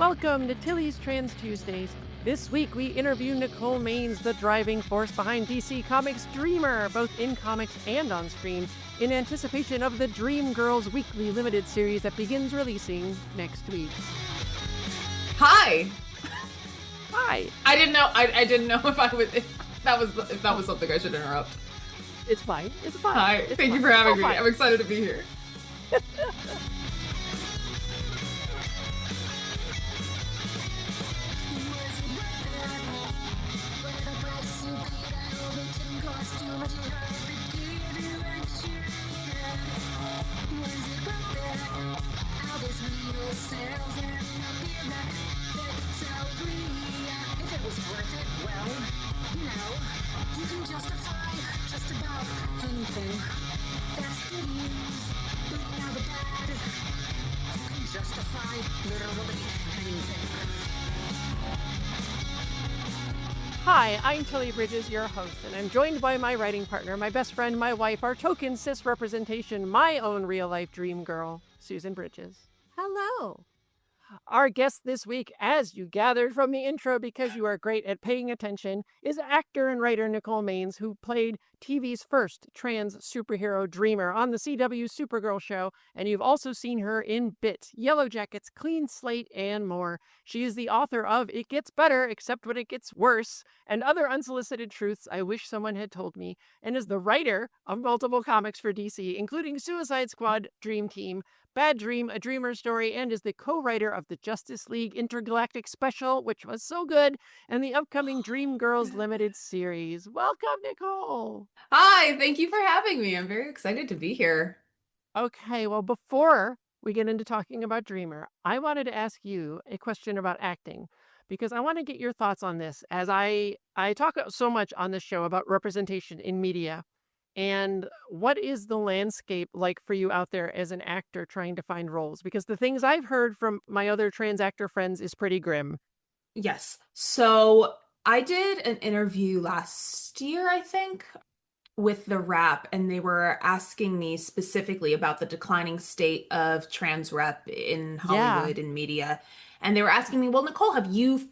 Welcome to Tilly's Trans Tuesdays. This week we interview Nicole Maines, the driving force behind DC Comics' Dreamer, both in comics and on screen, in anticipation of the Dream Girls weekly limited series that begins releasing next week. Hi. Hi. I didn't know. I didn't know if that was something I should interrupt. It's fine. It's fine. Hi. Thank you for having me. I'm excited to be here. Hi, I'm Tilly Bridges, your host, and I'm joined by my writing partner, my best friend, my wife, our token cis representation, my own real-life dream girl, Susan Bridges. Hello. Our guest this week, as you gathered from the intro because you are great at paying attention, is actor and writer Nicole Maines, who played TV's first trans superhero Dreamer on the CW Supergirl show, and you've also seen her in Bit, Yellowjackets, Clean Slate, and more. She is the author of It Gets Better, Except When It Gets Worse, and Other Unsolicited Truths I Wish Someone Had Told Me, and is the writer of multiple comics for DC, including Suicide Squad, Dream Team, Bad Dream, A Dreamer Story, and is the co-writer of the Justice League Intergalactic Special, which was so good, and the upcoming Dream Girls limited series. Welcome, Nicole. Hi. Thank you for having me. I'm very excited to be here. Okay, well, before we get into talking about Dreamer, I wanted to ask you a question about acting, because I want to get your thoughts on this, as I talk so much on this show about representation in media. And what is the landscape like for you out there as an actor trying to find roles? Because the things I've heard from my other trans actor friends is pretty grim. Yes. So I did an interview last year, I think, with The Wrap, and they were asking me specifically about the declining state of trans rep in Hollywood and media. And they were asking me, well, Nicole, have you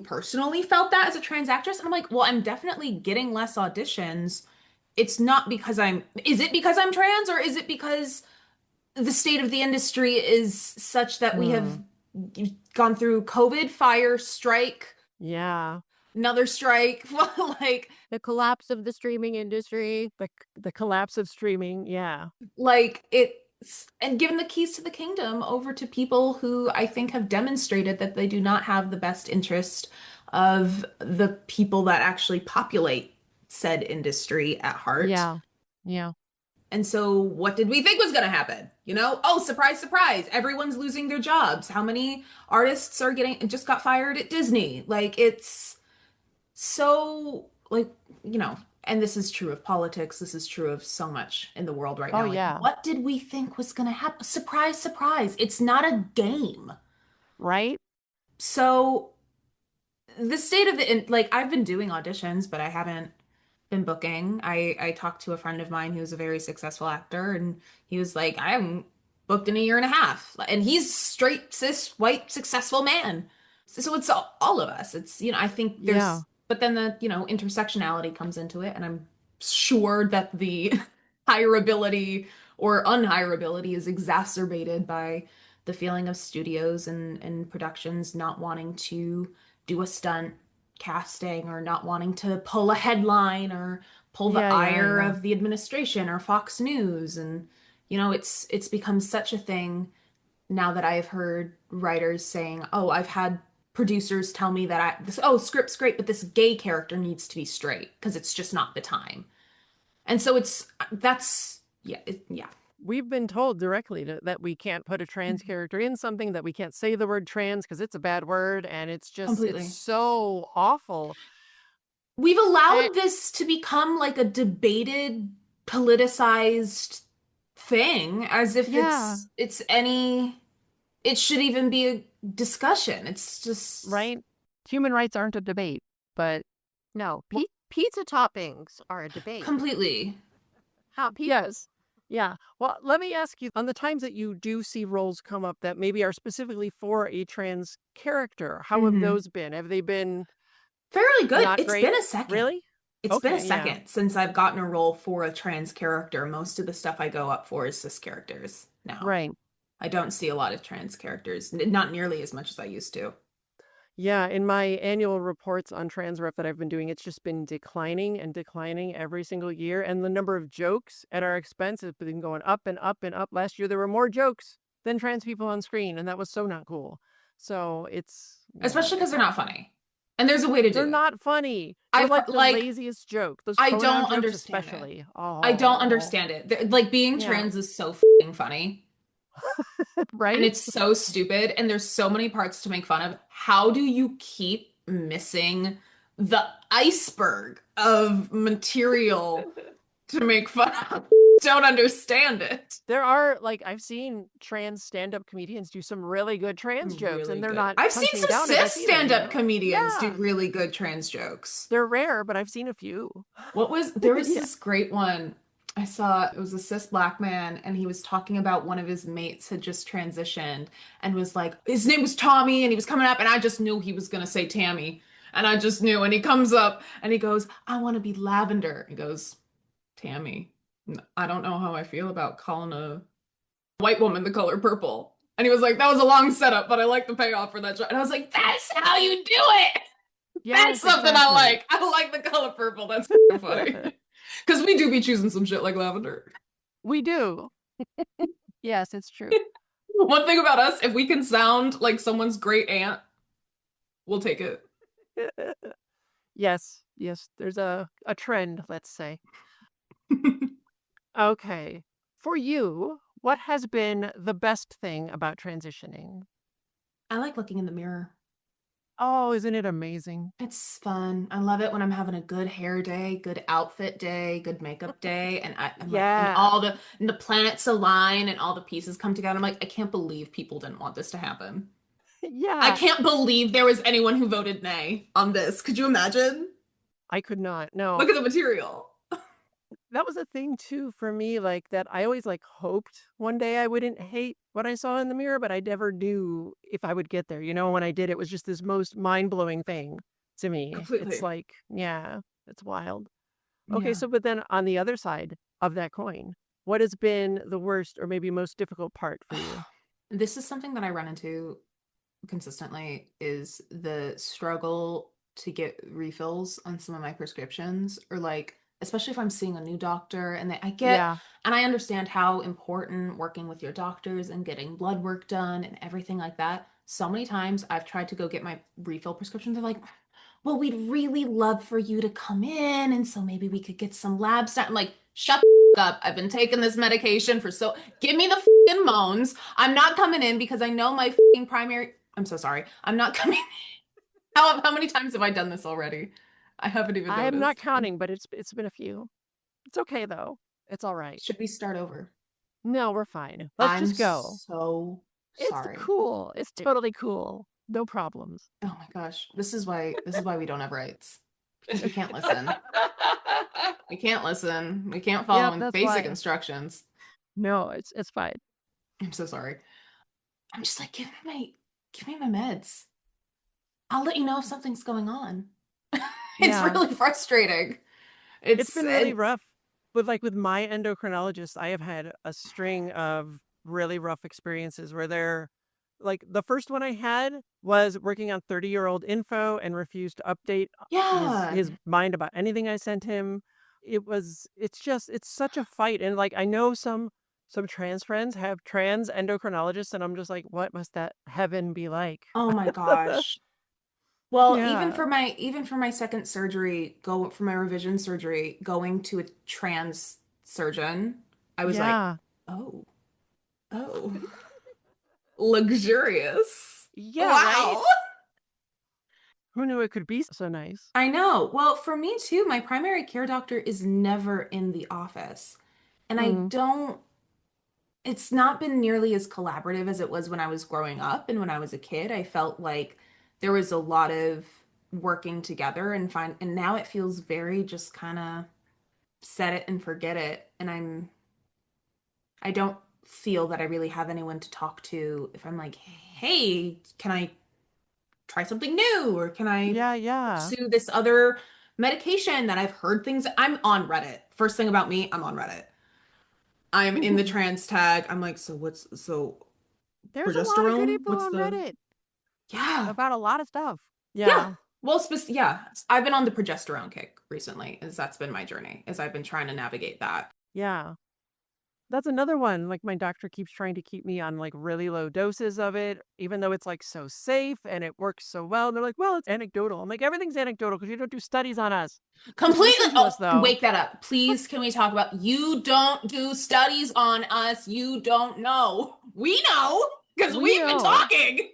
personally felt that as a trans actress? And I'm like, well, I'm definitely getting less auditions. It's not because is it because I'm trans, or is it because the state of the industry is such that we have gone through COVID, fire, strike, another strike, like the collapse of the streaming industry, the collapse of streaming, like it's, and given the keys to the kingdom over to people who I think have demonstrated that they do not have the best interest of the people that actually populate said industry at heart. Yeah. And so what did we think was going to happen? Oh, surprise, surprise. Everyone's losing their jobs. How many artists are just got fired at Disney? Like, it's so, like, and this is true of politics. This is true of so much in the world right now. Like, what did we think was going to happen? Surprise, surprise. It's not a game. Right? So the state of I've been doing auditions, but I haven't been booking. I talked to a friend of mine who's a very successful actor, and he was like, I haven't booked in a year and a half. And he's straight, cis, white, successable man. So it's all of us. It's, I think there's, but then the, intersectionality comes into it. And I'm sure that the hireability or unhireability is exacerbated by the feeling of studios and productions not wanting to do a stunt casting, or not wanting to pull a headline or pull the ire of the administration or Fox News. And it's become such a thing now that I've heard writers saying, oh, I've had producers tell me that script's great, but this gay character needs to be straight because it's just not the time. And so we've been told directly that we can't put a trans character in something, that we can't say the word trans because it's a bad word, and it's just it's so awful. We've allowed this to become like a debated, politicized thing, as if it should even be a discussion. It's just right. Human rights aren't a debate, but no, pizza toppings are a debate. Completely. Yes. Yeah. Well, let me ask you, on the times that you do see roles come up that maybe are specifically for a trans character, how have Hmm. those been? Have they been Fairly good. not It's great? been a second. Really? It's been a Okay, yeah. second since I've gotten a role for a trans character. Most of the stuff I go up for is cis characters now. Right. I don't see a lot of trans characters, not nearly as much as I used to. Yeah, in my annual reports on trans rep that I've been doing, it's just been declining and declining every single year. And the number of jokes at our expense has been going up and up and up. Last year, there were more jokes than trans people on screen, and that was so not cool. So yeah, Especially because it's they're hard. not funny. And there's a way to They're do it. not funny. They're I like the like laziest joke. Those I pronoun don't jokes, understand it. especially. I don't Oh, understand it. Like being yeah. trans is so f***ing funny. And Right? it's so stupid, and there's so many parts to make fun of. How do you keep missing the iceberg of material to make fun of? Don't understand it. There are, like, I've seen trans stand-up comedians do some really good trans jokes, Really and they're good. not I've seen punching some down at cis us either, stand-up comedians do Yeah. really good trans jokes. They're rare, but I've seen a few. There was Yeah. this great one I saw. It was a cis black man, and he was talking about one of his mates had just transitioned and was like, his name was Tommy, and he was coming up, and I just knew he was gonna say Tammy. And I just knew. And he comes up and he goes, I want to be Lavender. He goes, Tammy, I don't know how I feel about calling a white woman the color purple. And he was like, that was a long setup, but I like the payoff for that. And I was like, that's how you do it. That's Yes, something I exactly. like. I like the color purple. That's funny. Because we do be choosing some shit like lavender. We do. Yes, it's true. One thing about us, if we can sound like someone's great aunt, we'll take it. Yes, yes, there's a trend, let's say. Okay. For you, what has been the best thing about transitioning? I like looking in the mirror. Oh, isn't it amazing? It's fun. I love it when I'm having a good hair day, good outfit day, good makeup day, and I'm like, Yeah. and the planets align and all the pieces come together. I'm like, I can't believe people didn't want this to happen. I Yeah. can't believe there was anyone who voted nay on this. Could you imagine? I could not. No. Look at the material. That was a thing too for me, like that I always like hoped one day I wouldn't hate what I saw in the mirror, but I never knew if I would get there. You know, when I did, it was just this most mind-blowing thing to me. It's Completely. like, yeah, it's wild. Okay, Yeah. so but then on the other side of that coin, what has been the worst or maybe most difficult part for you? This is something that I run into consistently is the struggle to get refills on some of my prescriptions, or like especially if I'm seeing a new doctor, and Yeah. and I understand how important working with your doctors and getting blood work done and everything like that. So many times I've tried to go get my refill prescriptions. They're like, well, we'd really love for you to come in, and so maybe we could get some labs done. I'm like, shut the up. I've been taking this medication for so give me the mones. I'm not coming in because I know my primary. I'm so sorry. I'm not coming. How many times have I done this already? I haven't even I am not noticed. counting, but it's been a few. It's okay though. It's all right. Should we start over? No, we're fine. Let's I'm just go. so It's sorry. cool. It's totally cool. No problems. Oh my gosh. This is why we don't have rights. Because we can't listen. We can't listen. We can't follow Yep, that's basic why. instructions. No, it's fine. I'm so sorry. I'm just like, give me my meds. I'll let you know if something's going on. It's Yeah. really frustrating. It's been really rough. But like with my endocrinologist, I have had a string of really rough experiences where they're like the first one I had was working on 30-year-old info and refused to update Yeah. his mind about anything I sent him. It's such a fight. And like I know some trans friends have trans endocrinologists, and I'm just like, what must that heaven be like? Oh my gosh. Well, Yeah. even for my second surgery, go for my revision surgery, going to a trans surgeon, I was like, Yeah. oh, oh, luxurious. Yeah, right? Wow. Who knew it could be so nice? I know. Well, for me too, my primary care doctor is never in the office. And Mm. it's not been nearly as collaborative as it was when I was growing up and when I was a kid. I felt like there was a lot of working together and now it feels very just kind of set it and forget it. And I don't feel that I really have anyone to talk to if I'm like, hey, can I try something new? Or can I Yeah. pursue this other medication that I've heard things? I'm on Reddit. First thing about me, I'm on Reddit. I'm in the trans tag. I'm like, so There's a lot of good progesterone? info What's on the Reddit Yeah. about a lot of stuff. Yeah. Yeah. Well, yeah. I've been on the progesterone kick recently, as that's been my journey, as I've been trying to navigate that. Yeah. That's another one. Like, my doctor keeps trying to keep me on like really low doses of it, even though it's like so safe and it works so well. And they're like, well, it's anecdotal. I'm like, everything's anecdotal because you don't do studies on us. Just Completely. listen to Oh, us, though. wake that up. Please, can we talk about you don't do studies on us. You don't know. We know because We we've been know. talking.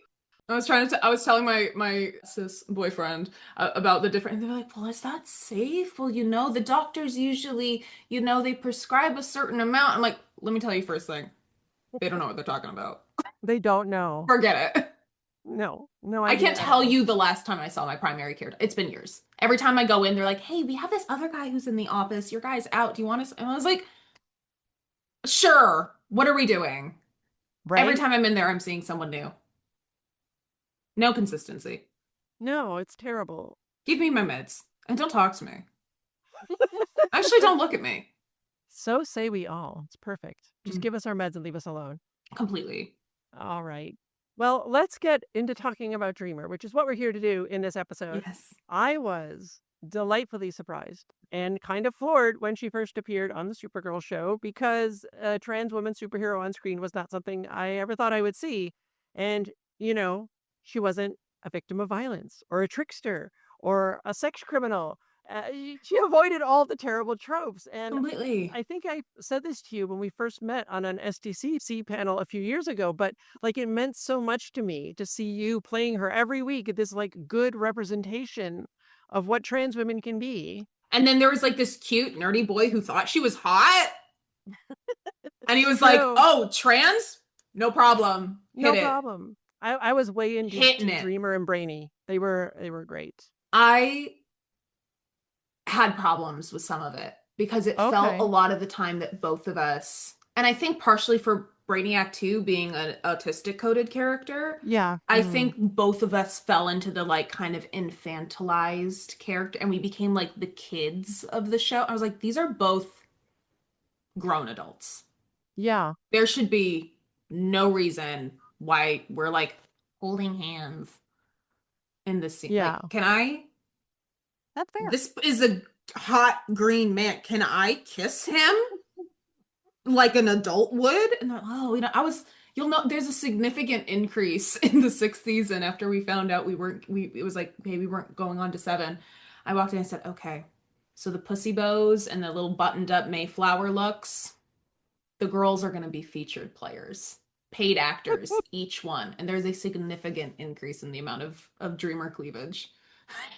I was telling my cis boyfriend about the different, and they're like, well, is that safe? Well, the doctors usually, they prescribe a certain amount. I'm like, let me tell you first thing. They don't know what they're talking about. They don't know. Forget it. No I idea can't at tell all. you the last time I saw my primary care. It's been years. Every time I go in, they're like, hey, we have this other guy who's in the office. Your guy's out. Do you want us? And I was like, sure. What are we doing? Every Right? time I'm in there, I'm seeing someone new. No consistency. No, it's terrible. Give me my meds and don't talk to me. Actually, don't look at me. So say we all. It's perfect. Just Mm. give us our meds and leave us alone. Completely. All right. Well, let's get into talking about Dreamer, which is what we're here to do in this episode. Yes. I was delightfully surprised and kind of floored when she first appeared on the Supergirl show because a trans woman superhero on screen was not something I ever thought I would see. And, she wasn't a victim of violence or a trickster or a sex criminal. She avoided all the terrible tropes. And Completely. I think I said this to you when we first met on an SDCC panel a few years ago, but like it meant so much to me to see you playing her every week at this like good representation of what trans women can be. And then there was like this cute, nerdy boy who thought she was hot. And he was True. like, oh, trans? No problem. No Hit it. problem. I was way into Hitting it. Dreamer and Brainy. They were great. I had problems with some of it because it felt a lot of the time that both of us, and I think partially for Brainiac 2 being an autistic coded character. Yeah. I think both of us fell into the like kind of infantilized character and we became like the kids of the show. I was like, these are both grown adults. Yeah. There should be no reason why we're like holding hands in this scene. Yeah. Like, can I? That's fair. This is a hot green man. Can I kiss him like an adult would? And they're, oh, you'll know there's a significant increase in the 6th season after we found out it was like, hey, we weren't going on to 7. I walked in and I said, okay, so the pussy bows and the little buttoned up Mayflower looks, the girls are going to be featured players, paid actors, each one. And there's a significant increase in the amount of Dreamer cleavage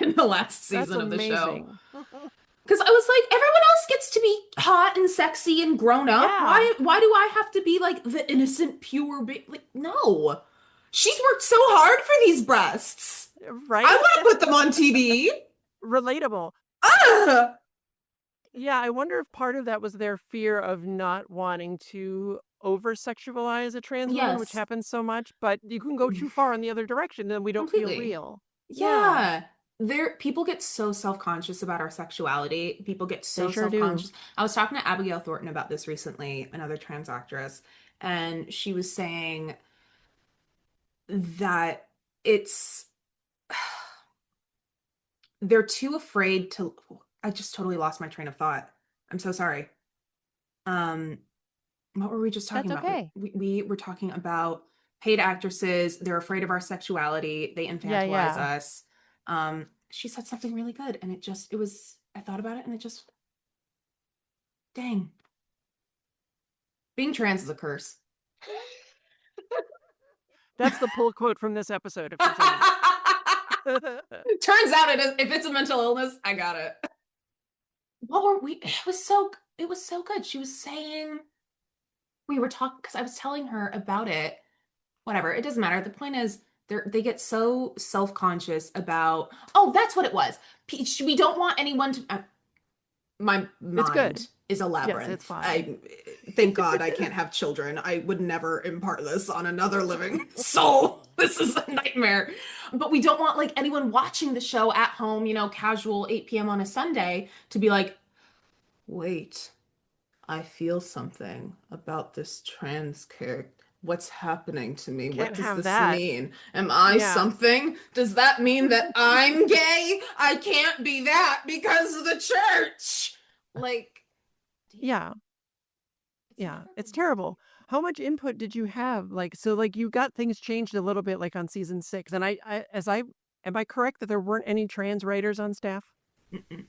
in the last season of the show. Because I was like, everyone else gets to be hot and sexy and grown up. Yeah. Why do I have to be like the innocent, pure like, no. She's worked so hard for these breasts. Right? I want to put them on TV. Relatable. Ugh. Yeah, I wonder if part of that was their fear of not wanting to over-sexualize a trans woman, which Yes. happens so much, but you can go too far in the other direction, then we don't feel Completely. real. Yeah. People get so self-conscious about our sexuality. People get so sure do. self-conscious. I was talking to Abigail Thornton about this recently, another trans actress, and she was saying that they're too afraid to. I just totally lost my train of thought. I'm so sorry. What were we just talking That's about? okay. We were talking about paid actresses. They're afraid of our sexuality. They infantilize us. She said something really good, and I thought about it, and it just, dang. Being trans is a curse. That's the pull quote from this episode. If there's any. Turns out if it's a mental illness, I got it. What were we? It was so good. She was saying, we were talking, because I was telling her about it. Whatever, it doesn't matter. The point is, they get so self-conscious about, oh, that's what it was. We don't want anyone to, My It's good. mind is a Yes, labyrinth. it's fine. I thank God I can't have children. I would never impart this on another living soul. This is a nightmare. But we don't want like anyone watching the show at home, casual 8 p.m. on a Sunday to be like, wait, I feel something about this trans character. What's happening to me? What Can't does have this that. mean? Am I Yeah. something? Does that mean that I'm gay? I can't be that because of the church. Like, Yeah. Yeah, it's terrible. How much input did you have? Like, so like you got things changed a little bit like on season 6. And am I correct that there weren't any trans writers on staff? Mm-mm.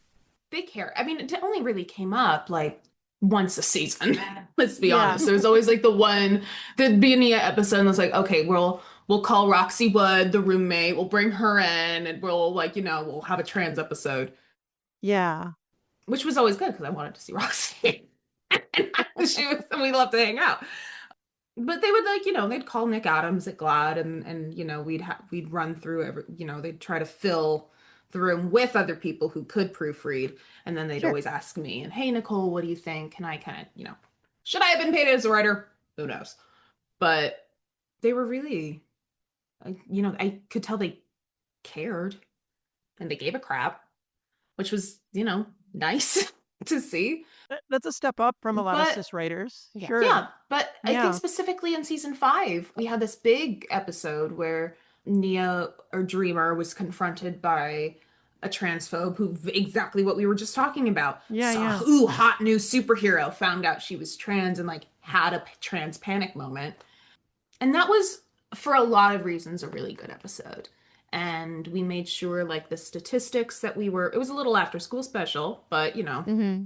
They care. I mean, it only really came up like once a season. Let's be honest. There's always like there'd be an episode and it's like, okay, we'll call Roxy Wood, the roommate, we'll bring her in and we'll like, we'll have a trans episode. Yeah. Which was always good because I wanted to see Roxy. And we loved to hang out. But they would like, they'd call Nick Adams at GLAAD and we'd run through they'd try to fill the room with other people who could proofread. And then they'd Sure. always ask me, and hey, Nicole, what do you think? And I kind of, should I have been paid as a writer? Who knows? But they were really, I could tell they cared and they gave a crap, which was, nice to see. That's a step up from a lot of But- cis writers. Yeah, Sure. yeah, but I Yeah. think specifically in season 5, we had this big episode where Nia or Dreamer was confronted by a transphobe who exactly what we were just talking about. Yeah. Ooh, hot new superhero, found out she was trans and like had a trans panic moment. And that was, for a lot of reasons, a really good episode. And we made sure like the statistics that it was a little after school special, but Mm-hmm.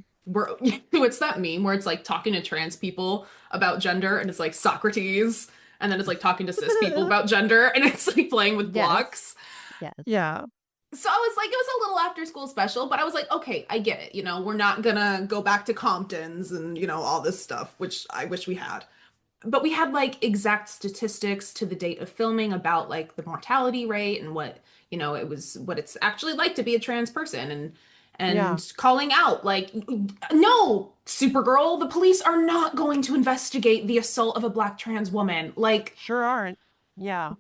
what's that meme where it's like talking to trans people about gender and it's like Socrates and then it's like talking to cis people about gender and it's like playing with Yes. blocks. Yes. Yeah. So I was like, it was a little after school special, but I was like, okay, I get it. We're not gonna go back to Compton's and all this stuff, which I wish we had. But we had like exact statistics to the date of filming about like the mortality rate and what what it's actually like to be a trans person and Yeah. calling out like, no, Supergirl, the police are not going to investigate the assault of a Black trans woman. Like, Sure aren't. Yeah.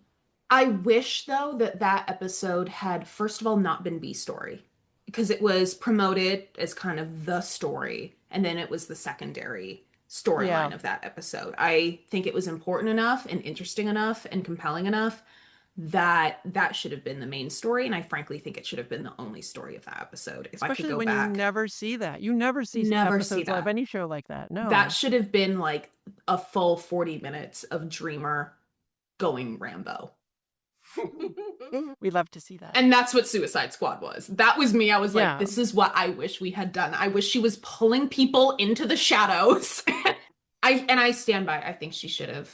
I wish though that episode had first of all not been B story because it was promoted as kind of the story and then it was the secondary storyline of that episode. I think it was important enough and interesting enough and compelling enough that should have been the main story, and I frankly think it should have been the only story of that episode. If I could Especially go when back, you never see that. You never see Never see episodes of that. any show like that. No. that should have been like a full 40 minutes of Dreamer going Rambo. We love to see that. And that's what Suicide Squad was. That was me. I was Yeah. like, this is what I wish we had done. I wish she was pulling people into the shadows. I stand by. I think she should have.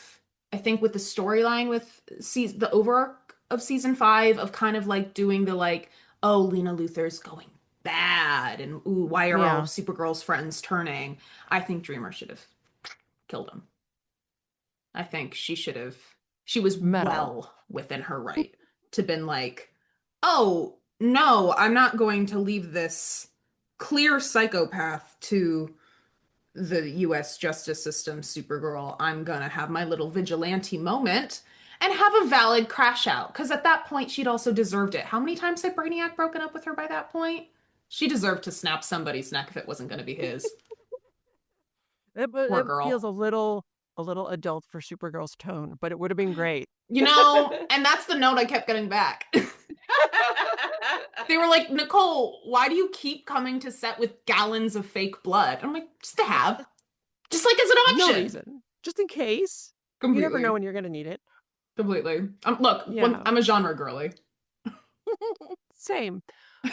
I think with the storyline with the overarch of season 5 of kind of like doing the like, oh, Lena Luthor's going bad and ooh, why are all Supergirl's friends turning? I think Dreamer should have killed him. I think she was Metal. well within her right to been like, oh, no, I'm not going to leave this clear psychopath to the US justice system, Supergirl. I'm gonna have my little vigilante moment and have a valid crash out. Because at that point, she'd also deserved it. How many times had Brainiac broken up with her by that point? She deserved to snap somebody's neck if it wasn't going to be his. It Poor girl. feels a little adult for Supergirl's tone, but it would have been great. And that's the note I kept getting back. They were like, Nicole, why do you keep coming to set with gallons of fake blood? I'm like, just to have. Just like as an option. No reason. Just in case. Completely. You never know when you're going to need it. Completely. Look, Yeah. I'm a genre girly. Same.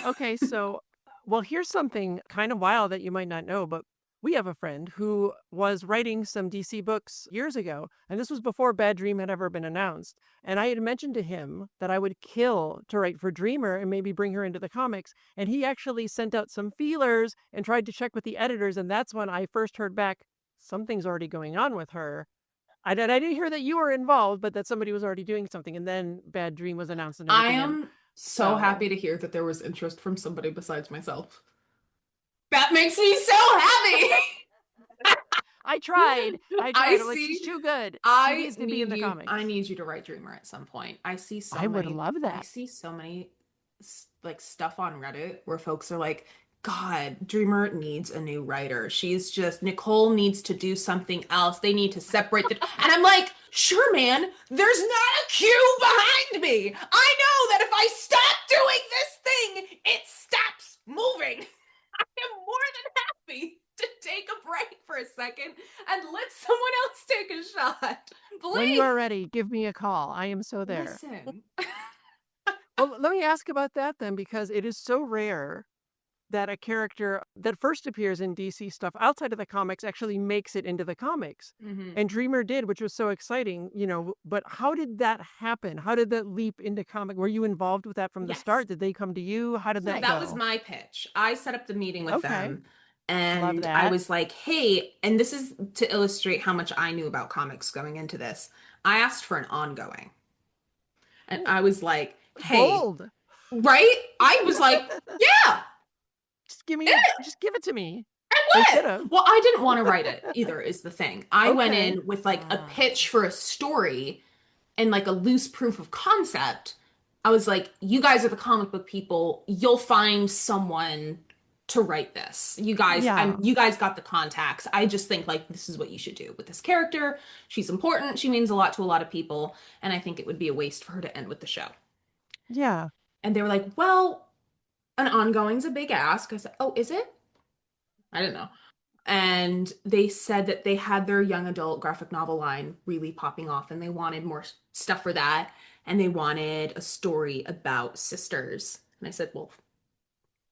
Okay, so, well, here's something kind of wild that you might not know, but we have a friend who was writing some DC books years ago, and this was before Bad Dream had ever been announced. And I had mentioned to him that I would kill to write for Dreamer and maybe bring her into the comics. And he actually sent out some feelers and tried to check with the editors. And that's when I first heard back, something's already going on with her. I didn't hear that you were involved, but that somebody was already doing something. And then Bad Dream was announced. And I everything. am so happy to hear that there was interest from somebody besides myself. That makes me so happy. I tried. I I was like, she's see. too good. She I needs to be in need the you. comics. I need you to write Dreamer at some point. I see so I would many. love I that. see so many like stuff on Reddit where folks are like, God, Dreamer needs a new writer. She's just Nicole needs to do something else. They need to separate the. And I'm like, sure, man. There's not a queue behind me. I know that if I stop doing this thing, it stops moving. I am more than happy to take a break for a second and let someone else take a shot. Please. When you are ready, give me a call. I am so there. Listen. Well, let me ask about that then, because it is so rare that a character that first appears in DC stuff outside of the comics actually makes it into the comics. Mm-hmm. And Dreamer did, which was so exciting, but how did that happen? How did that leap into comic? Were you involved with that from the start? Did they come to you? How did that go? That was my pitch. I set up the meeting with them. And that. I was like, hey, and this is to illustrate how much I knew about comics going into this. I asked for an ongoing. And I was like, hey. Bold. Right? I was like, yeah. Just give it to me. I would. Well, I didn't want to write it either, is the thing. I went in with like a pitch for a story and like a loose proof of concept. I was like, you guys are the comic book people. You'll find someone to write this. You guys, you guys got the contacts. I just think like this is what you should do with this character. She's important. She means a lot to a lot of people. And I think it would be a waste for her to end with the show. Yeah. And they were like, well, an ongoing's a big ask. I said, oh, is it? I didn't know. And they said that they had their young adult graphic novel line really popping off and they wanted more stuff for that. And they wanted a story about sisters. And I said, well,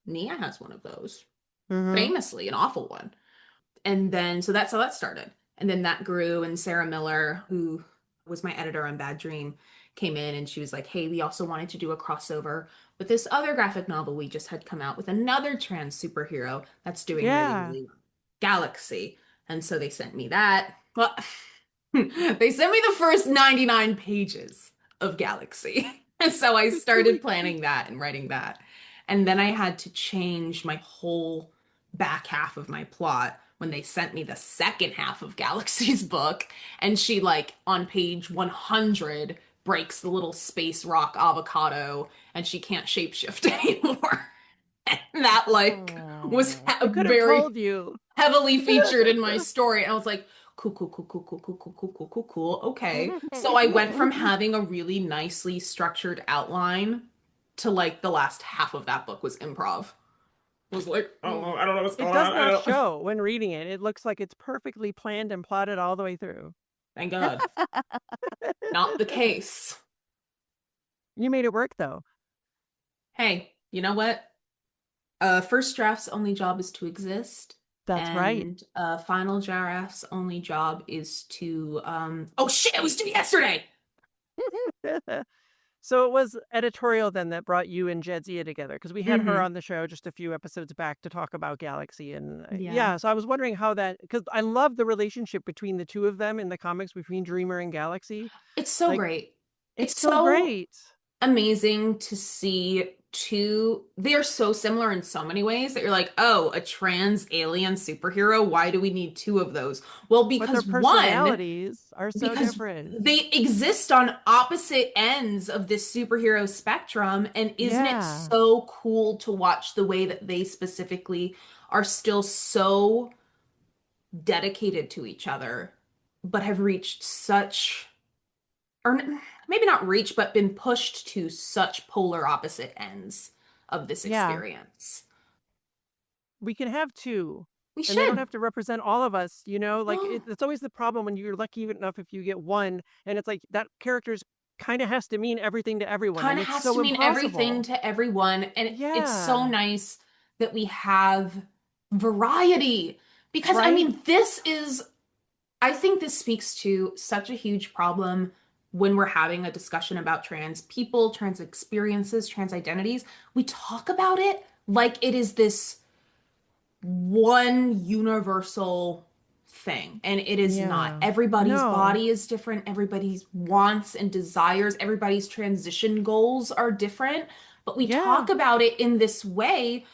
Nia has one of those. Famously, an awful one. And then, so that's how that started. And then that grew, and Sarah Miller, who was my editor on Bad Dream, came in and she was like, hey, we also wanted to do a crossover with this other graphic novel we just had come out with another trans superhero that's doing really, really well. Galaxy. And so they sent me that. Well, they sent me the first 99 pages of Galaxy. And so I started planning that and writing that. And then I had to change my whole back half of my plot when they sent me the second half of Galaxy's book. And she, like, on page 100, breaks the little space rock avocado and she can't shapeshift anymore. And that, like, was very heavily featured in my story. And I was like, cool. Okay. So I went from having a really nicely structured outline to like the last half of that book was improv. I was like, oh, I don't know what's going on. It does not show when reading it. It looks like it's perfectly planned and plotted all the way through. Thank God. Not the case. You made it work though. Hey, you know what? First draft's only job is to exist. That's right. And final draft's only job is to oh shit, it was due yesterday. So it was editorial then that brought you and Jadzia together, because we had her on the show just a few episodes back to talk about Galaxy. And so I was wondering how that, because I love the relationship between the two of them in the comics, between Dreamer and Galaxy. It's so great. It's so great. Amazing to see two. They are so similar in so many ways that you're like, oh, a trans alien superhero. Why do we need two of those? Well, because their personalities are so different. They exist on opposite ends of this superhero spectrum. And isn't it so cool to watch the way that they specifically are still so dedicated to each other, but have reached such, or maybe not reached, but been pushed to such polar opposite ends of this experience. We can have two. We should. And they don't have to represent all of us, like it's always the problem when you're lucky enough if you get one, and it's like that character's kind of has to mean everything to everyone. Kind of has to mean everything to everyone. And it's so nice that we have variety, because I mean, I think this speaks to such a huge problem when we're having a discussion about trans people, trans experiences, trans identities. We talk about it like it is this one universal thing, and it is not. Everybody's body is different. Everybody's wants and desires, everybody's transition goals are different, but we talk about it in this way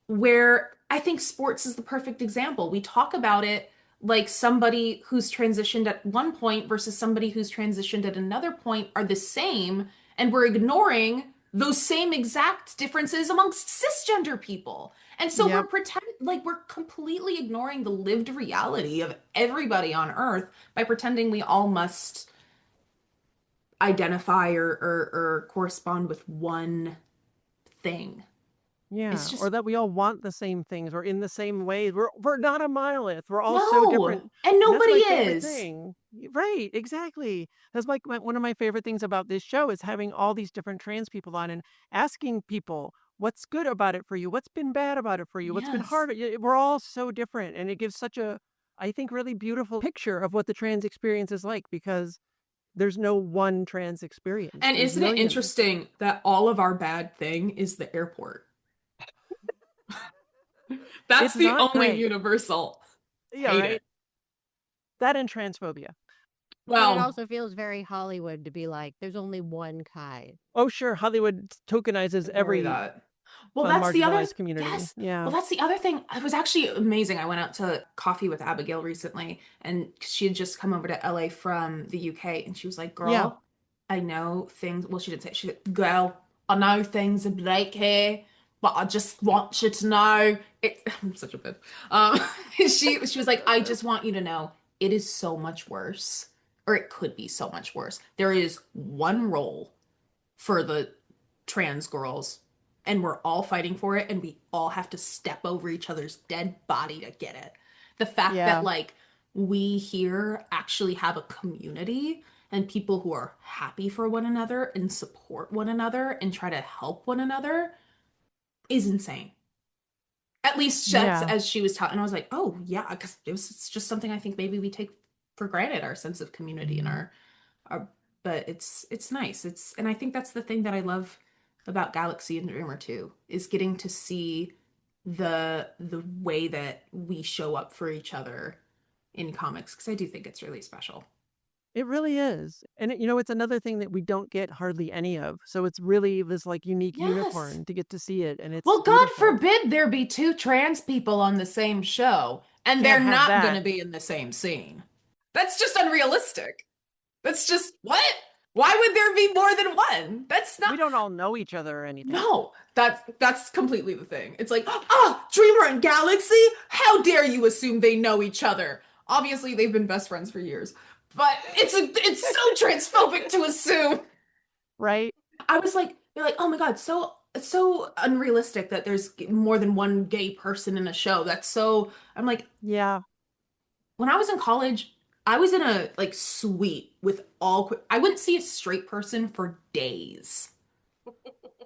where I think sports is the perfect example. We talk about it like somebody who's transitioned at one point versus somebody who's transitioned at another point are the same, and we're ignoring those same exact differences amongst cisgender people. And so Yep. we're completely ignoring the lived reality of everybody on Earth by pretending we all must identify or correspond with one thing. Yeah, It's or just that we all want the same things or in the same ways. We're not a monolith. We're all so no, different. and And that's nobody my favorite is. thing. Right, exactly. That's like one of my favorite things about this show is having all these different trans people on and asking people what's good about it for you, what's been bad about it for you, what's been Yes. hard. We're all so different, and it gives such a, I think, really beautiful picture of what the trans experience is like because there's no one trans experience. And There's isn't it millions. interesting that all of our bad thing is the airport? That's It's the not only great. universal. Yeah, Hate right. it. That and transphobia. But it Well, also feels very Hollywood to be like, there's only one kind. Oh, sure. Hollywood tokenizes worry every that. Well, that's the other, marginalized community. yes. Yeah. Well, that's the other thing. It was actually amazing. I went out to coffee with Abigail recently, and she had just come over to LA from the UK, and she was like, Yeah. "Girl, I know things." Well, she didn't say. She said, "Girl, I know things are bleak here, but I just want you to know it." I'm such a bitch. Um, she was like, "I just want you to know it is so much worse, or it could be so much worse. There is one role for the trans girls, and we're all fighting for it, and we all have to step over each other's dead body to get it. The fact that, Yeah. like, we here actually have a community and people who are happy for one another and support one another and try to help one another is insane. At least that's Yeah. as she was talking. And I was like, oh, yeah, because it's just something I think maybe we take for granted, our sense of community and our but it's nice. And I think that's the thing that I love about Galaxy and Dreamer too, is getting to see the way that we show up for each other in comics, because I do think it's really special. It really is. And it's another thing that we don't get hardly any of. So it's really this like unique Yes. unicorn to get to see it. And it's Well, God beautiful. forbid there be two trans people on the same show and they're Can't have not going that. to be in the same scene. That's just unrealistic. That's just what? Why would there be more than one? That's not. We don't all know each other or anything. No, that's completely the thing. It's like, ah, Dreamer and Galaxy? How dare you assume they know each other? Obviously, they've been best friends for years, but it's so transphobic to assume. Right? I was like, they're like, oh my God, so unrealistic that there's more than one gay person in a show. That's so. I'm like, Yeah. when I was in college, I was in a like suite with I wouldn't see a straight person for days.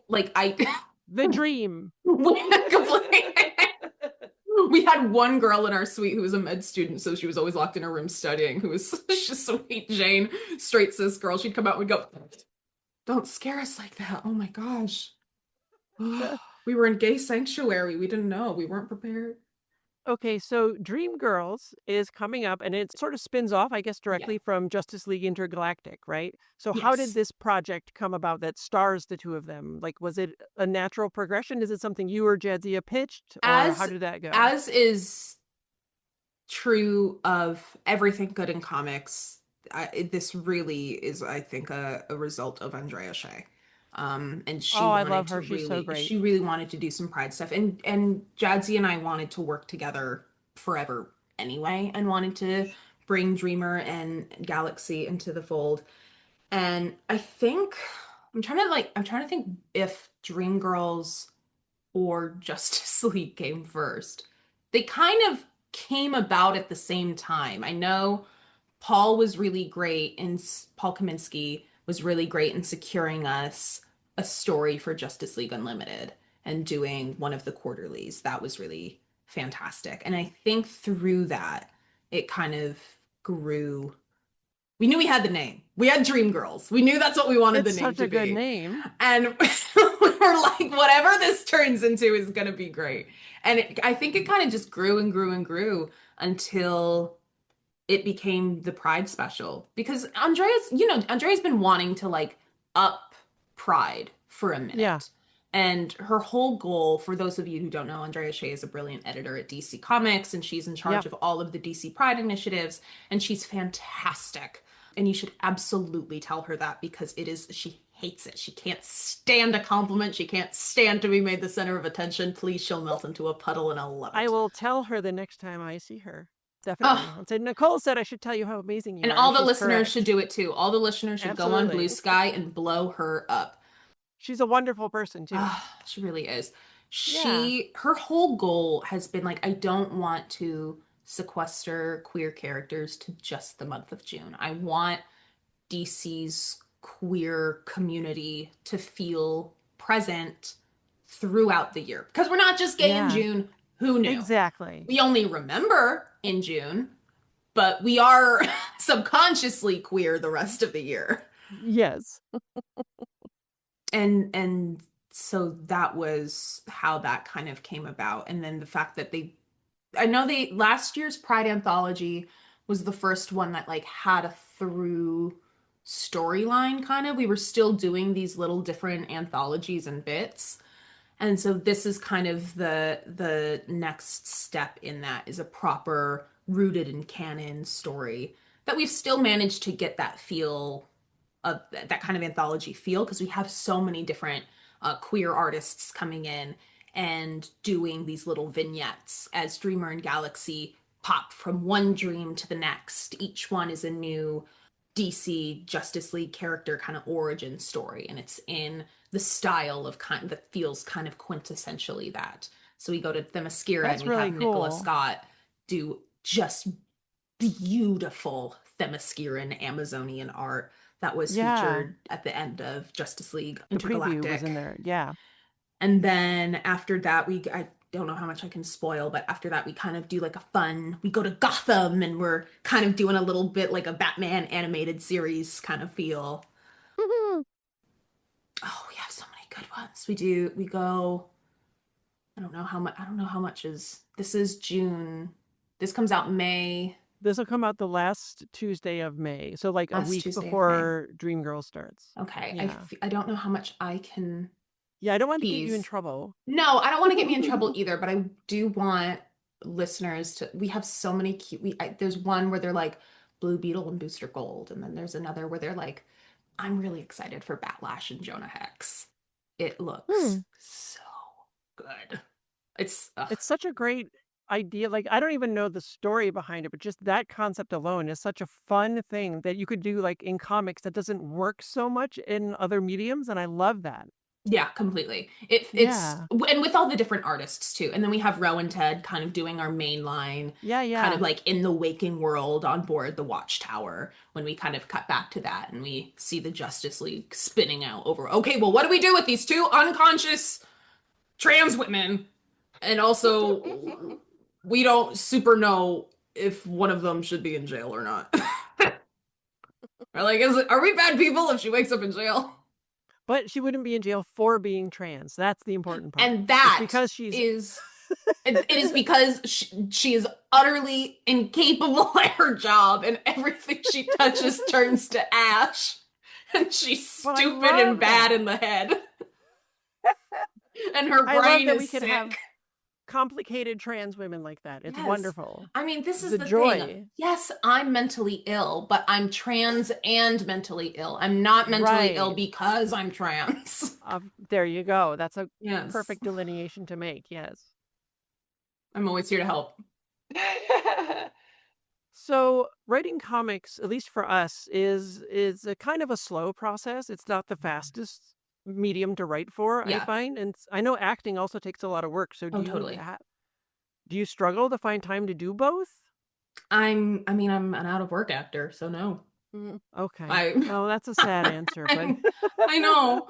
Like I. The dream. We had one girl in our suite who was a med student, so she was always locked in her room studying, who was just sweet Jane, straight cis girl. She'd come out and we'd go, don't scare us like that. Oh my gosh. We were in gay sanctuary. We didn't know. We weren't prepared. Okay, so Dream Girls is coming up and it sort of spins off, I guess, directly from Justice League Intergalactic, right? So how did Yes. this project come about that stars the two of them? Like, was it a natural progression? Is it something you or Jadzia pitched, or how As did that go? as is true of everything good in comics, this really is, I think, a result of Andrea Shea. And Oh, I love her. She's so great. she really wanted to do some Pride stuff. And Jadzia and I wanted to work together forever anyway, and wanted to bring Dreamer and Galaxy into the fold. And I think I'm trying to think if Dreamgirls or Justice League came first. They kind of came about at the same time. I know Paul was really great, and Paul Kaminsky was really great in securing us a story for Justice League Unlimited and doing one of the quarterlies. That was really fantastic. And I think through that, it kind of grew. We knew we had the name. We had Dream Girls. We knew that's what we wanted It's the name such to a good be. name. And we were like, whatever this turns into is going to be great. And I think it kind of just grew and grew and grew until it became the Pride special. Because Andrea's been wanting to like up Pride for a Yeah. minute. And her whole goal, for those of you who don't know, Andrea Shea is a brilliant editor at DC Comics, and she's in charge Yep. of all of the DC Pride initiatives, and she's fantastic. And you should absolutely tell her that, because she hates it. She can't stand a compliment. She can't stand to be made the center of attention. Please, she'll melt into a puddle, and I'll love it. I will tell her the next time I see her. Definitely. Oh, I'll say, Nicole said I should tell you how amazing you and are. all the she's listeners correct. should do it too. All the listeners should go on Absolutely. Blue Sky and blow her up. She's a wonderful person too. She really is. Yeah. Her whole goal has been like, I don't want to sequester queer characters to just the month of June. I want DC's queer community to feel present throughout the year, because we're not just gay in Yeah. June. Who knew? Exactly. We only remember in June, but we are subconsciously queer the rest of the year. Yes. And so that was how that kind of came about. And then the fact that last year's Pride anthology was the first one that like had a through storyline kind of. We were still doing these little different anthologies and bits. And so this is kind of the next step in that, is a proper rooted in canon story that we've still managed to get that feel of that kind of anthology feel, because we have so many different queer artists coming in and doing these little vignettes as Dreamer and Galaxy pop from one dream to the next. Each one is a new DC Justice League character kind of origin story, and it's in the style of that feels kind of quintessentially that. So we go to Themyscira That's and we really have Nicola cool. Scott do just beautiful Themysciran Amazonian art that was featured at the end of Justice League Intergalactic. The preview was in there. Yeah. And then after that, I don't know how much I can spoil, but after that, we kind of do like we go to Gotham, and we're kind of doing a little bit like a Batman animated series kind of feel. Oh, we have so many good ones. We go, I don't know how much this is June. This comes out May. This will come out the last Tuesday of May. So like a week Tuesday of before Dreamgirl starts. Okay. Yeah. I don't know how much I can. Yeah, I don't want to get you in tease. trouble. No, I don't want to get me in trouble either, but I do want listeners to. We have so many cute. There's one where they're like Blue Beetle and Booster Gold, and then there's another where they're like, I'm really excited for Batlash and Jonah Hex. It looks so good. It's such a great idea. Like, I don't even know the story behind it, but just that concept alone is such a fun thing that you could do like in comics that doesn't work so much in other mediums, and I love that. Yeah, completely. It's and with all the different artists too. And then we have Ro and Ted kind of doing our main line. Yeah. Kind of like in the waking world on board the Watchtower, when we kind of cut back to that and we see the Justice League spinning out over, okay, well, what do we do with these two unconscious trans women? And also, we don't super know if one of them should be in jail or not. Or like, are we bad people if she wakes up in jail? But she wouldn't be in jail for being trans. That's the important part. And that it's because she's it is because she is utterly incapable at her job, and everything she touches turns to ash, and she's stupid and bad in the head. And her brain is sick. Have complicated trans women like that. It's wonderful. I mean, this is the joy. thing. Yes, I'm mentally ill, but I'm trans and mentally ill. I'm not mentally ill because I'm trans. There you go. That's a perfect delineation to make. Yes. I'm always here to help. So writing comics, at least for us, is a kind of a slow process. It's not the fastest medium to write for, I find. And I know acting also takes a lot of work. So do you struggle to find time to do both? I'm an out of work actor, so no. Okay. Oh, that's a sad answer, but I know.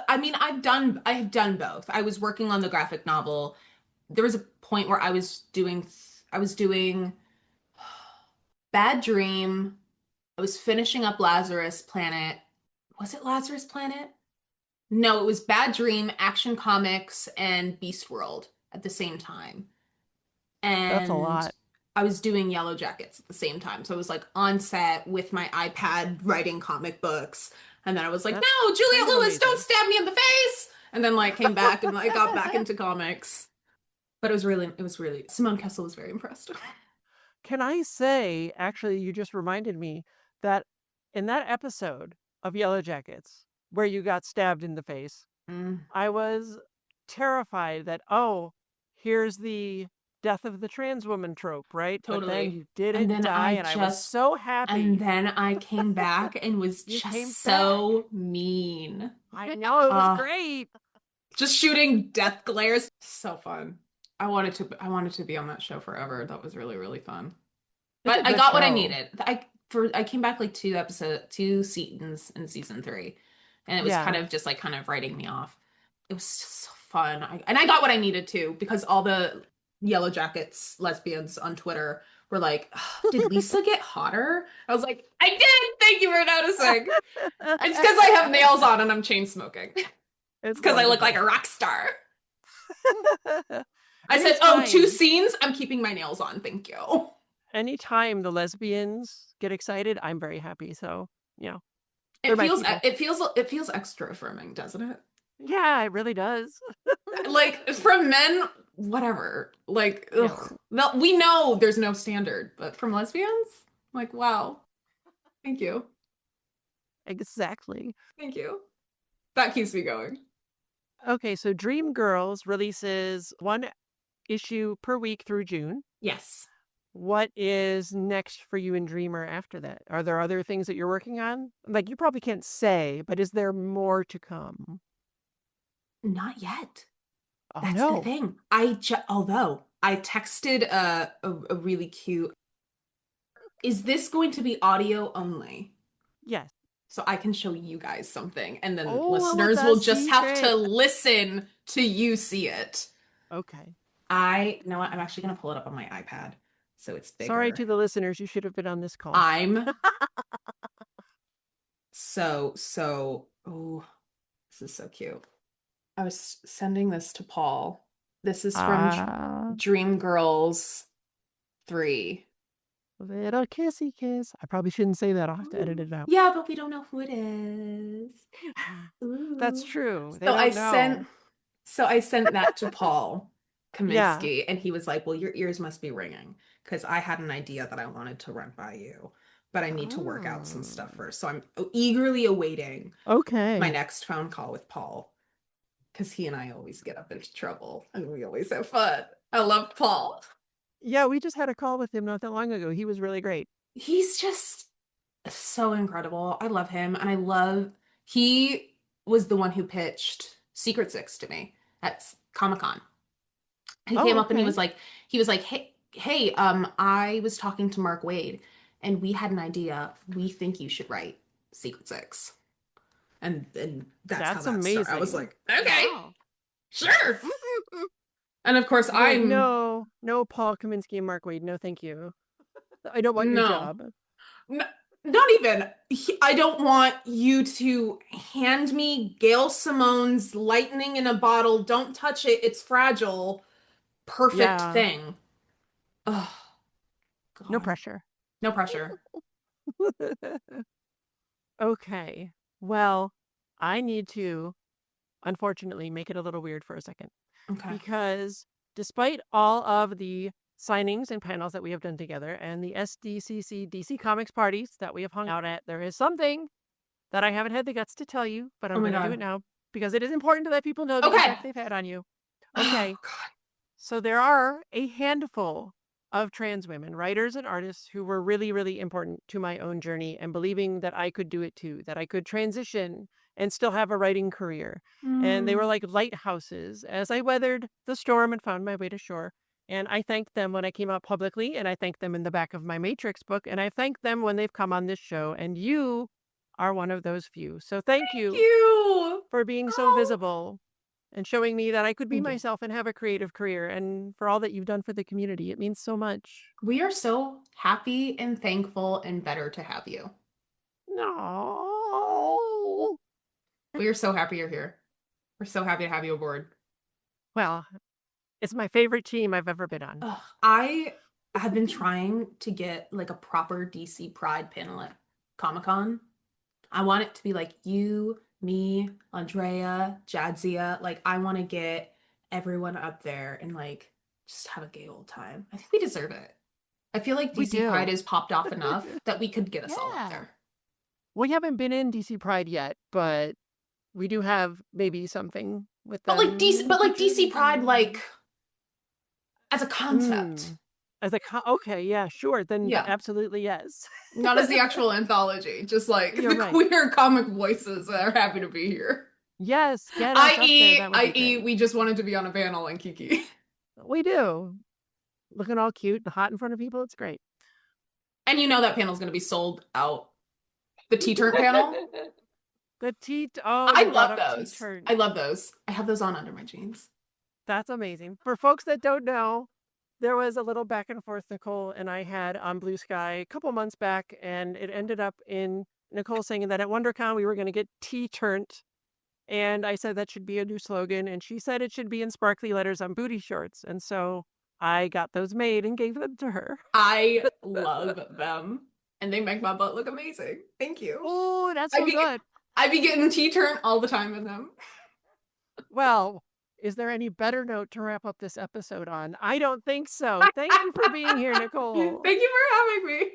I've done both. I was working on the graphic novel. There was a point where I was doing Bad Dream. I was finishing up Lazarus Planet. Was it Lazarus Planet? No, it was Bad Dream, Action Comics, and Beast World at the same time. And that's a lot. I was doing Yellowjackets at the same time. So I was like on set with my iPad writing comic books. And then I was like, That's no, Juliet kind of Lewis, don't amazing. stab me in the face. And then like came back and like got back into comics. But it was really Simone Kessel was very impressed. Can I say, actually, you just reminded me that in that episode of Yellowjackets where you got stabbed in the face, I was terrified that, oh, here's the death of the trans woman trope, right? But then Totally. you And didn't then die, and I was so happy. and then I came back and was You came just so mean. I know, it was great. Just shooting death glares. So fun. I wanted to be on that show forever. That was really, really fun. It's a But I good got what I show. needed. I came back like two seasons in season 3. And it was Yeah. kind of writing me off. It was just so fun. And I got what I needed too, because all the Yellow Jackets lesbians on Twitter were like, "Ugh, did Lisa get hotter?" I was like, I did! Thank you for noticing. It's because I have nails on and I'm chain smoking. It's because I look like a rock star. I said, oh, 2 scenes? I'm keeping my nails on. Thank you. Anytime the lesbians get excited, I'm very happy. So, you know. It feels extra affirming, doesn't it? Yeah, it really does. Like, from men, whatever. Like, ugh. No, we know there's no standard, but from lesbians, like, wow. Thank you. Exactly. Thank you. That keeps me going. Okay, so Dream Girls releases 1 issue per week through June. Yes. What is next for you in Dreamer after that? Are there other things that you're working on? Like, you probably can't say, but is there more to come? Not yet. Oh, That's no. the thing. Although I texted a really cute. Is this going to be audio only? Yes. So I can show you guys something, and then Oh, listeners will just have to listen to you see it. Okay. You know what? I'm actually going to pull it up on my iPad, so it's bigger. Sorry to the listeners. You should have been on this call. Oh, this is so cute. I was sending this to Paul. This is from Dream Girls 3. Little kissy kiss. I probably shouldn't say that. I'll have to edit it out. Yeah, but we don't know who it is. That's true. So I sent that to Paul Kaminsky, and he was like, well, your ears must be ringing, because I had an idea that I wanted to run by you, but I need to work out some stuff first. So I'm eagerly awaiting my next phone call with Paul, because he and I always get up into trouble and we always have fun. I love Paul. Yeah, we just had a call with him not that long ago. He was really great. He's just so incredible. I love him. And he was the one who pitched Secret Six to me at Comic-Con. He came up and he was like, hey, I was talking to Mark Waid and we had an idea. We think you should write Secret Six. And that's how that amazing. Started. I was like, okay, sure. And of course, no, Paul Kaminsky and Mark Waid. No, thank you. I don't want your job. No, not even. I don't want you to hand me Gail Simone's lightning in a bottle. Don't touch it. It's fragile. Perfect thing. Oh, God. No pressure. No pressure. Okay. Well, I need to, unfortunately, make it a little weird for a second. Okay. Because despite all of the signings and panels that we have done together and the SDCC DC Comics parties that we have hung out at, there is something that I haven't had the guts to tell you, but I'm going to do it now because it is important to let people know the impact they've had on you. Okay. Oh, so there are a handful of trans women, writers and artists who were really, really important to my own journey and believing that I could do it too, that I could transition and still have a writing career. And they were like lighthouses as I weathered the storm and found my way to shore. And I thanked them when I came out publicly, and I thanked them in the back of my Matrix book, and I thanked them when they've come on this show. And you are one of those few. So thank you for being so visible and showing me that I could be myself and have a creative career, and for all that you've done for the community. It means so much. We are so happy and thankful and better to have you. No. We are so happy you're here. We're so happy to have you aboard. Well, it's my favorite team I've ever been on. I have been trying to get like a proper DC Pride panel at Comic-Con. I want it to be like you, me, Andrea, Jadzia. Like, I want to get everyone up there and like just have a gay old time. I think we deserve it. I feel like We DC Pride do. is popped off enough that we could get us all up Yeah. there. We haven't been in DC Pride yet, but we do have maybe something with But them. like DC, but like DC Pride, like as a concept, As a okay, yeah, sure. Then yeah, absolutely yes. not as the actual anthology, just like You're the right. queer comic voices that are happy to be here. Yes, get us up there. That would be I.e., great. we just wanted to be on a panel in Kiki. We do. Looking all cute and hot in front of people. It's great. And you know that panel's going to be sold out. The T-turnt panel. The oh, I you brought love up those. T-turnt. I love those. I have those on under my jeans. That's amazing. For folks that don't know, there was a little back and forth Nicole and I had on Blue Sky a couple months back, and it ended up in Nicole saying that at WonderCon we were going to get T-turnt. And I said that should be a new slogan, and she said it should be in sparkly letters on booty shorts. And so I got those made and gave them to her. I love them. And they make my butt look amazing. Thank you. Oh, that's so good. I be getting T-turnt all the time in them. Well, is there any better note to wrap up this episode on? I don't think so. Thank you for being here, Nicole. Thank you for having me.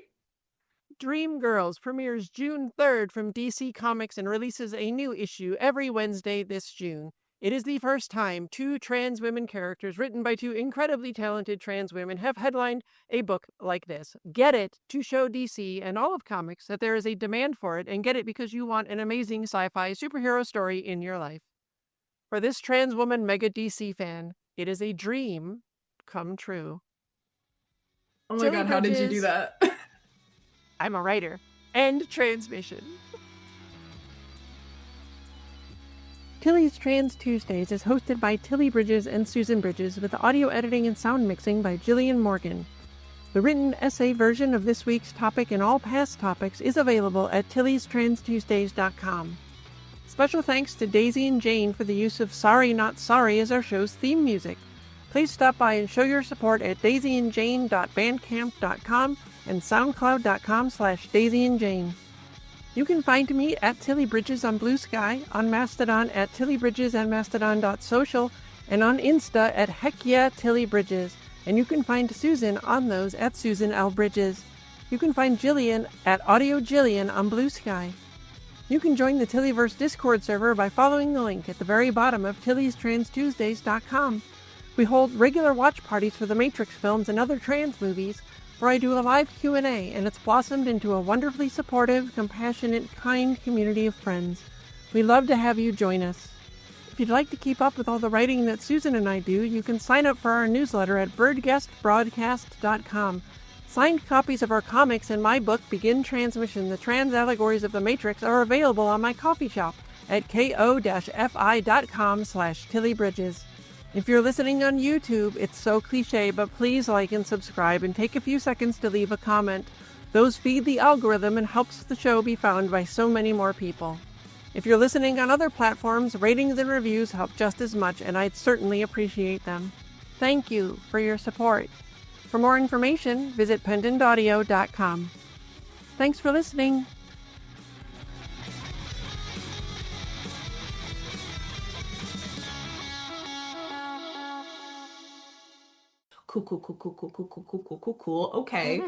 Dreamgirls premieres June 3rd from DC Comics and releases a new issue every Wednesday this June. It is the first time two trans women characters written by two incredibly talented trans women have headlined a book like this. Get it to show DC and all of comics that there is a demand for it, and get it because you want an amazing sci-fi superhero story in your life. For this trans woman mega DC fan, it is a dream come true. Oh my God, how did you do that? I'm a writer. End transmission. Tilly's Trans Tuesdays is hosted by Tilly Bridges and Susan Bridges, with audio editing and sound mixing by Jillian Morgan. The written essay version of this week's topic and all past topics is available at tillystranstuesdays.com. Special thanks to Daisy and Jane for the use of Sorry Not Sorry as our show's theme music. Please stop by and show your support at daisyandjane.bandcamp.com and soundcloud.com/daisyandjane. You can find me at Tilly Bridges on Blue Sky, on Mastodon at Tilly Bridges and Mastodon.social, and on Insta at Heck Yeah Tilly Bridges. And you can find Susan on those at Susan L. Bridges. You can find Jillian at Audio Jillian on Blue Sky. You can join the Tillyverse Discord server by following the link at the very bottom of TillysTransTuesdays.com. We hold regular watch parties for the Matrix films and other trans movies, where I do a live Q&A, and it's blossomed into a wonderfully supportive, compassionate, kind community of friends. We'd love to have you join us. If you'd like to keep up with all the writing that Susan and I do, you can sign up for our newsletter at birdguestbroadcast.com. Signed copies of our comics and my book, Begin Transmission, The Trans Allegories of the Matrix, are available on my coffee shop at ko-fi.com/tillybridges. If you're listening on YouTube, it's so cliche, but please like and subscribe and take a few seconds to leave a comment. Those feed the algorithm and helps the show be found by so many more people. If you're listening on other platforms, ratings and reviews help just as much, and I'd certainly appreciate them. Thank you for your support. For more information, visit pendantaudio.com. Thanks for listening. Cool. Okay.